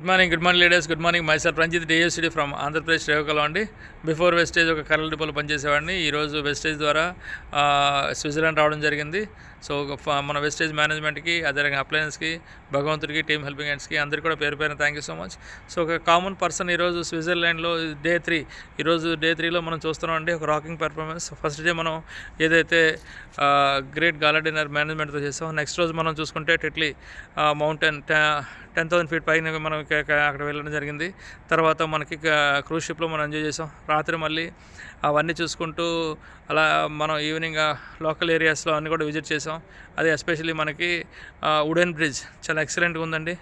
Morning leaders. Good morning. Myself Ranjith, డిఎస్సిడి from Andhra Pradesh రేవకలో అండి. Before Vestige ఒక కర్రల డిపోలో పనిచేసేవాడిని. ఈరోజు వెస్టేజ్ ద్వారా స్విట్జర్లాండ్ రావడం జరిగింది. సో మన వెస్టేజ్ మేనేజ్మెంట్కి, అదేవిధంగా అప్లయన్స్కి, భగవంతుడికి, టీమ్ హెల్పింగ్ హ్యాండ్స్కి అందరికీ కూడా పేరు పేరున thank you so much. So ఒక కామన్ పర్సన్ ఈరోజు స్విట్జర్లాండ్లో డే 3. ఈరోజు డే 3లో మనం చూస్తున్నాం అండి ఒక రాకింగ్ పెర్ఫార్మెన్స్. ఫస్ట్ డే మనం ఏదైతే గ్రేట్ గాలా డిన్నర్ మేనేజ్మెంట్తో చేస్తాం. నెక్స్ట్ రోజు మనం చూసుకుంటే టెట్లీ మౌంటైన్ 10,000 feet పైన మనం అక్కడ వెళ్ళడం జరిగింది. తర్వాత మనకి క్రూజ్ షిప్లో మనం ఎంజాయ్ చేసాం. రాత్రి మళ్ళీ అవన్నీ చూసుకుంటూ అలా మనం ఈవినింగ్ లోకల్ ఏరియాస్లో అన్నీ కూడా విజిట్ చేసాం. అది ఎస్పెషల్లీ మనకి వుడెన్ బ్రిడ్జ్ చాలా ఎక్సలెంట్గా ఉందండి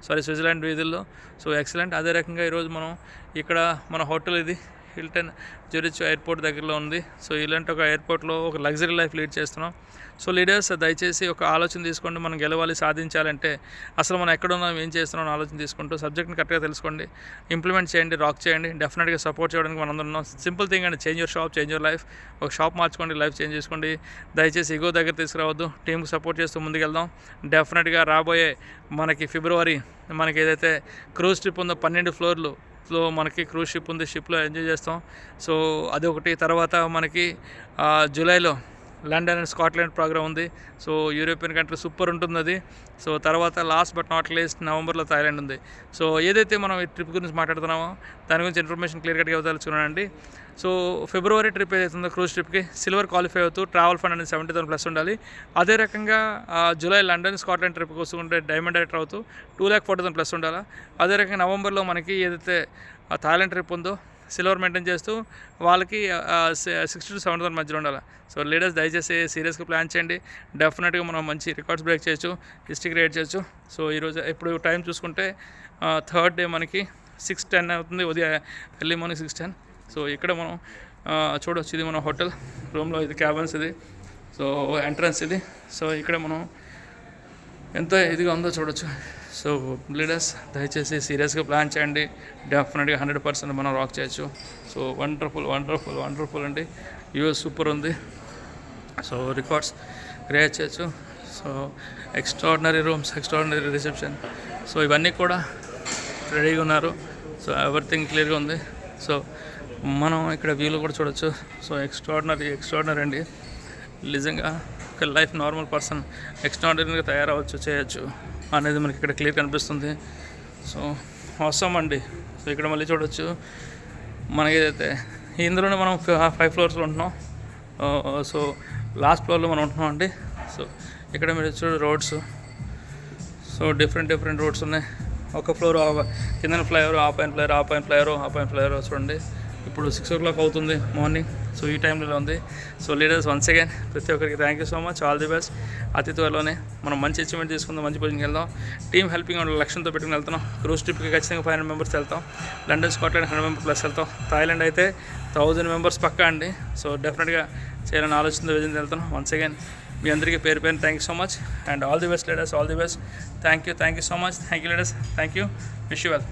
స్విట్జర్లాండ్ వీధుల్లో. So excellent. అదే రకంగా ఈరోజు మనం ఇక్కడ మన హోటల్ ఇది హిల్టన్ జూరిచ్ ఎయిర్పోర్ట్ దగ్గరలో ఉంది. సో ఇలాంటి ఒక ఎయిర్పోర్ట్లో ఒక లగ్జరీ లైఫ్ లీడ్ చేస్తున్నాం. సో లీడర్స్, దయచేసి ఒక ఆలోచన తీసుకోండి. మనం గెలవాలి, సాధించాలంటే అసలు మనం ఎక్కడ ఉన్నాం, ఏం చేస్తున్నాం ఆలోచన తీసుకుంటూ సబ్జెక్ట్ని కరెక్ట్గా తెలుసుకోండి, ఇంప్లిమెంట్ చేయండి, రాక్ చేయండి. డెఫినెట్గా సపోర్ట్ చేయడానికి మనం అందరం ఉన్నాం. సింపుల్ థింగ్ అండి, change your shop, change your life. ఒక షాప్ మార్చుకోండి, లైఫ్ చేంజ్ చేసుకోండి. దయచేసి ఇగో దగ్గర తీసుకురావద్దు, టీంకి సపోర్ట్ చేస్తూ ముందుకెళ్దాం. డెఫినెట్గా రాబోయే మనకి ఫిబ్రవరి మనకి ఏదైతే క్రూజ్ ట్రిప్ ఉందో 12 floors మనకి క్రూజ్ షిప్ ఉంది. షిప్లో ఎంజాయ్ చేస్తాం. సో అదొకటి. తర్వాత మనకి జూలైలో లండన్ అండ్ స్కాట్లాండ్ ప్రోగ్రామ్ ఉంది. సో యూరోపియన్ కంట్రీ సూపర్ ఉంటుంది అది. సో తర్వాత లాస్ట్ బట్ నాట్ లీస్ట్ నవంబర్లో థాయిలాండ్ ఉంది. సో ఏదైతే మనం ఈ ట్రిప్ గురించి మాట్లాడుతున్నామో దాని గురించి ఇన్ఫర్మేషన్ క్లియర్ కట్గా ఇవ్వదలుచుకున్నానండి. సో ఫిబ్రవరి ట్రిప్ ఏదైతుందో క్రూజ్ ట్రిప్కి సిల్వర్ క్వాలిఫై అవుతూ ట్రావెల్ ఫండ్ అనేది 70,000+ ఉండాలి. అదే రకంగా జూలై లండన్ స్కాట్లాండ్ ట్రిప్కి వస్తుంటే డైమండ్ డైరెక్టర్ అవుతూ 2,40,000+ ఉండాలి. అదే రకంగా నవంబర్లో మనకి ఏదైతే థాయిలాండ్ ట్రిప్ ఉందో సిల్వర్ మెయింటైన్ చేస్తూ వాళ్ళకి 60,000 to 70,000 మధ్యలో ఉండాలి. సో లీడర్స్, దయచేసి సీరియస్గా ప్లాన్ చేయండి. డెఫినెట్గా మనం మంచి రికార్డ్స్ బ్రేక్ చేయొచ్చు, హిస్టరీ క్రియేట్ చేయొచ్చు. సో ఈరోజు ఇప్పుడు టైం చూసుకుంటే థర్డ్ డే మనకి 6:10 అవుతుంది. ఉదయం ఎర్లీ మార్నింగ్ 6:10. సో ఇక్కడ మనం చూడవచ్చు, ఇది మన హోటల్ రూమ్లో, ఇది క్యాబన్స్, ఇది సో ఎంట్రన్స్ ఇది. సో ఇక్కడ మనం ఎంత ఇదిగా ఉందో చూడొచ్చు. సో లీడర్స్, దయచేసి సీరియస్గా ప్లాన్ చేయండి. డెఫినెట్గా 100% మనం రాక్ చేయొచ్చు. సో వండర్ఫుల్ అండి. యూఎస్ సూపర్ ఉంది. సో రికార్డ్స్ క్రియేట్ చేయొచ్చు. So extraordinary rooms, extraordinary reception. So ఇవన్నీ కూడా రెడీగా ఉన్నారు. సో ఎవ్రీథింగ్ క్లియర్గా ఉంది. సో మనం ఇక్కడ వ్యూలో కూడా చూడొచ్చు. సో ఎక్స్ట్రాడినరీ అండి. నిజంగా ఒక లైఫ్ నార్మల్ పర్సన్ ఎక్స్ట్రాడినరీగా తయారవచ్చు, చేయొచ్చు అనేది మనకి ఇక్కడ క్లియర్ కనిపిస్తుంది. సో అవసరం అండి. సో ఇక్కడ మళ్ళీ చూడొచ్చు, మనకి ఏదైతే ఇందులోనే మనం 5 floors ఉంటున్నాం. సో లాస్ట్ ఫ్లోర్లో మనం ఉంటున్నాం అండి. సో ఇక్కడ మీరు చూడు రోడ్స్. సో డిఫరెంట్ రోడ్స్ ఉన్నాయి. ఒక ఫ్లోర్ కింద ఫ్లైఓవర్, ఆ పైన ఫ్లైఓవర్ చూడండి. ఇప్పుడు 6 o'clock అవుతుంది మార్నింగ్. సో ఈ టైంలో ఉంది. సో లీడర్స్, వన్స్ అగైన్ ప్రతి ఒక్కరికి thank you so much. All the best. అతి త్వరలోనే మనం మంచి అచీవ్మెంట్ తీసుకుందాం, మంచి పొజిషన్కి వెళ్దాం. టీమ్ హెల్పింగ్ లక్ష్యంతో పెట్టుకుని వెళ్తున్నాం. క్రూజ్ ట్రిప్కి ఖచ్చితంగా 500 members వెళ్తాం. లండన్ స్కాట్లాండ్ 100 members+ వెళ్తాం. థాయిలాండ్ అయితే 1,000 members పక్కా అండి. సో డెఫినెట్గా చేయాలని ఆలోచనతో వెళ్తున్నాం. వన్స్ అగైన్ మీ అందరికీ పేరు thank you so much. And all the best leaders, all the best. Thank you so much. Thank you leaders. Thank you. Wish you well.